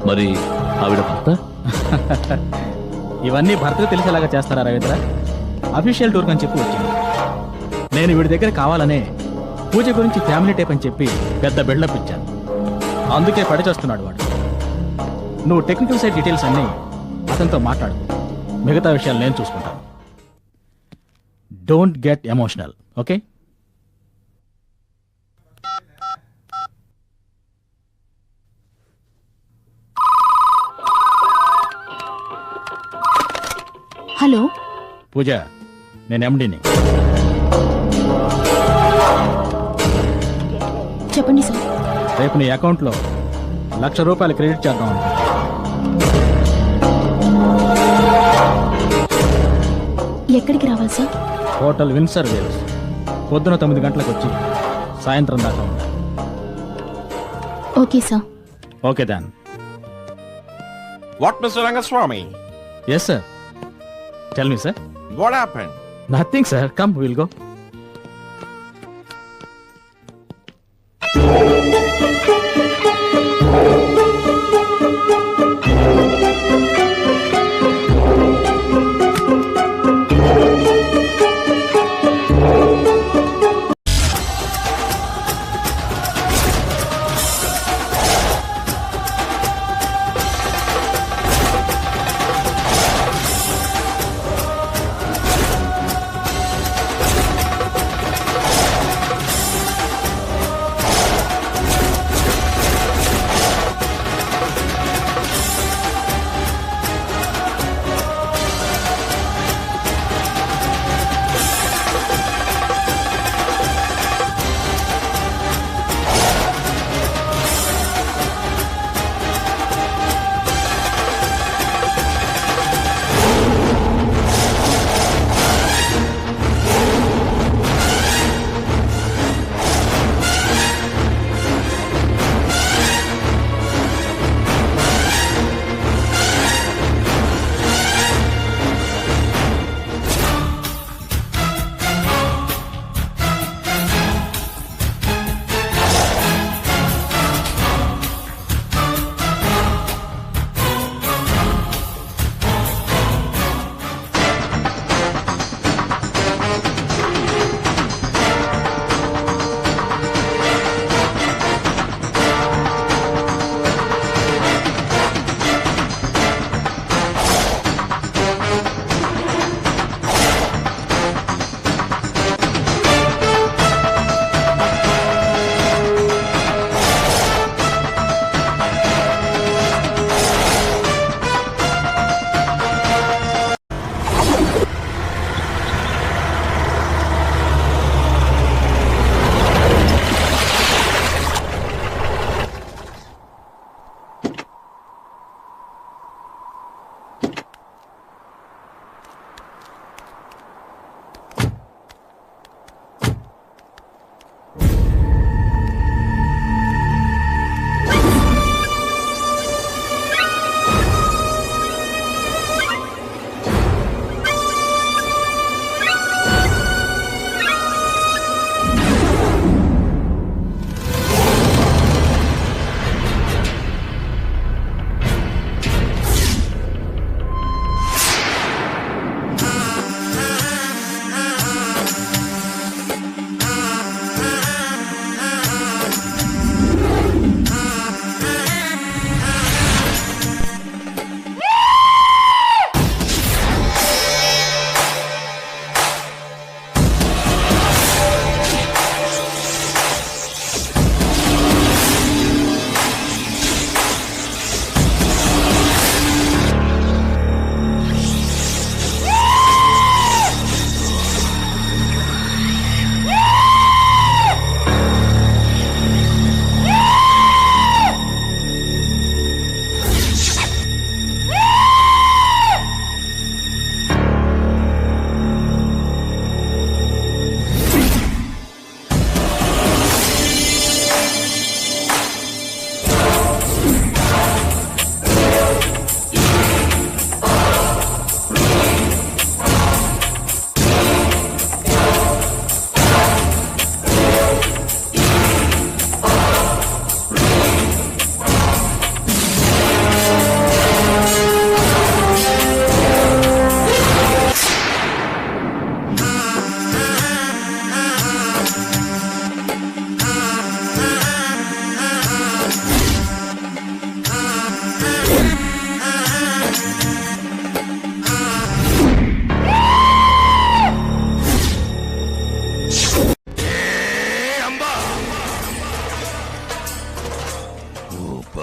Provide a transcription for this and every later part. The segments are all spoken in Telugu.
మరి ఆవిడ భర్త? ఇవన్నీ భర్తకు తెలిసేలాగా చేస్తారా రవీంద్ర? అఫీషియల్ టూర్ అని చెప్పి వచ్చింది. నేను వీడి దగ్గర కావాలనే పూజ గురించి ఫ్యామిలీ టైప్ అని చెప్పి పెద్ద బిల్డప్ ఇచ్చాను. అందుకే పడిచేస్తున్నాడు వాడు. నువ్వు టెక్నికల్ సైడ్ డీటెయిల్స్ అన్నీ అతనితో మాట్లాడు, మిగతా విషయాలు నేను చూసుకుంటాను. Don't get emotional, okay? Hello Pooja, నేను ఎండిని. చెప్పండి సార్. రేపు నీ అకౌంట్లో ₹1,00,000 క్రెడిట్ చేద్దాం అనుకుంటున్నా. ఎక్కడికి రావాలి సార్? Hotel Windsor Wales. పొద్దున 9 గంటలకు వచ్చి సాయంత్రం దాకా ఉండాలి. Okay sir. Okay then. What, Mr. Rangaswamy? Yes sir. Tell me sir. What happened? Nothing sir. Come, will go.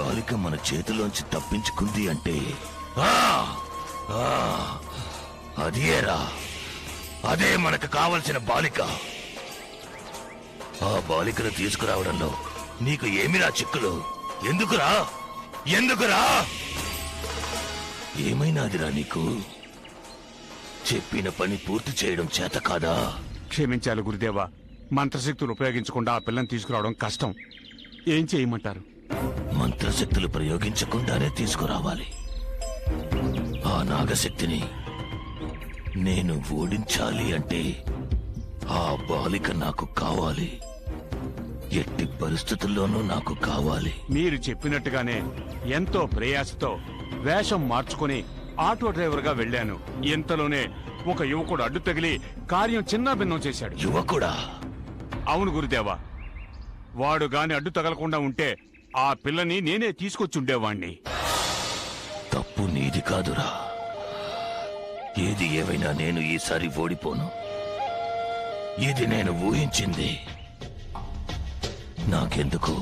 బాలిక మన చేతిలోంచి తప్పించుకుంది అంటే ఆ! ఆ! అదేరా, అదే మనకు కావలసిన బాలిక. ఆ బాలికను తీసుకురావడంలో నీకు ఏమిరా చిక్కులు? ఎందుకురా? ఎందుకురా? ఏమైనాదిరా నీకు? చెప్పిన పని పూర్తి చేయడం చేత కాదా? క్షమించాలి గురుదేవా, మంత్రశక్తులు ఉపయోగించకుండా ఆ పిల్లని తీసుకురావడం కష్టం. ఏం చేయమంటారు? మంత్రశక్తులు ప్రయోగించకుండానే తీసుకురావాలి. ఆ నాగశక్తిని నేను ఓడించాలి అంటే ఆ బాలిక నాకు కావాలి. ఎట్టి పరిస్థితుల్లోనూ నాకు కావాలి. మీరు చెప్పినట్టుగానే ఎంతో ప్రయాసతో వేషం మార్చుకుని ఆటో డ్రైవర్ గా వెళ్ళాను. ఇంతలోనే ఒక యువకుడు అడ్డు తగిలి కార్యం చిన్నాభిన్నం చేశాడు. యువకుడా? అవును గురుదేవా, వాడు గాని అడ్డు తగలకుండా ఉంటే ఆ పిల్లని నేనే తీసుకొచ్చుండేవాణ్ణి. తప్పు నీది కాదురా. ఏది ఏవైనా నేను ఈసారి ఓడిపోను. ఇది నేను ఊహించింది. నాకెందుకు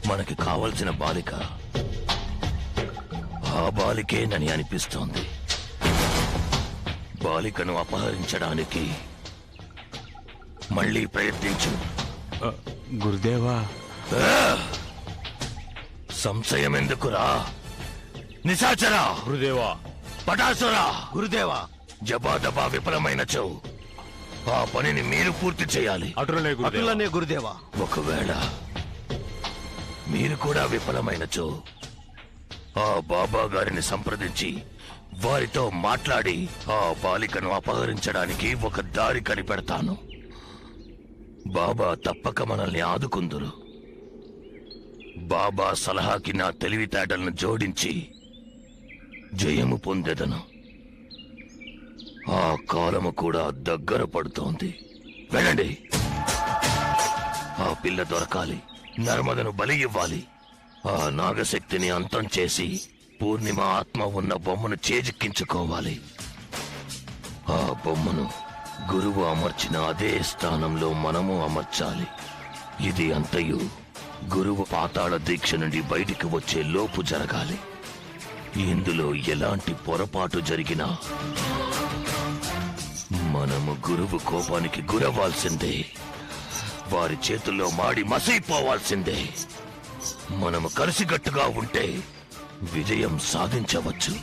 మనకి కావలసిన బాలిక ఆ బాలికేనని అనిపిస్తోంది. బాలికను అపహరించడానికి మళ్ళీ ప్రయత్నించు. గురుదేవా, సంశయం ఎందుకురా? నిశాచరా, గురుదేవా, పటాసురా, గురుదేవా, జబాదబా విఫలమైనచో ఆ పనిని మీరు పూర్తి చేయాలి. అటులనే గురుదేవా. ఒకవేళ మీరు కూడా విఫలమైనచో ఆ బాబా గారిని సంప్రదించి వారితో మాట్లాడి ఆ బాలికను అపహరించడానికి ఒక దారి కనిపెడతాను. బాబా తప్పక మనల్ని ఆదుకుందురు. బాబా సలహాకి నా తెలివితేటలను జోడించి జయము పొందెదను. ఆ కాలము కూడా దగ్గర పడుతోంది. వెళ్ళండి. ఆ పిల్ల దొరకాలి. నర్మదను బలి ఇవ్వాలి. ఆ నాగశక్తిని అంతం చేసి పూర్ణిమ ఆత్మ ఉన్న బొమ్మను చేజిక్కించుకోవాలి. ఆ బొమ్మను గురువు అమర్చిన అదే స్థానంలో మనము అమర్చాలి. ఇది అంతయు గురువు పాతాళ దీక్ష నుండి బయటికి వచ్చే లోపు జరగాలి. ఇందులో ఎలాంటి పొరపాటు జరిగినా మనము గురువు కోపానికి గురవ్వాల్సిందే. వారి చేతుల్లో మాడి మసైపోవాల్సిందే. మనము కలిసికట్టుగా ఉంటే విజయం సాధించవచ్చు.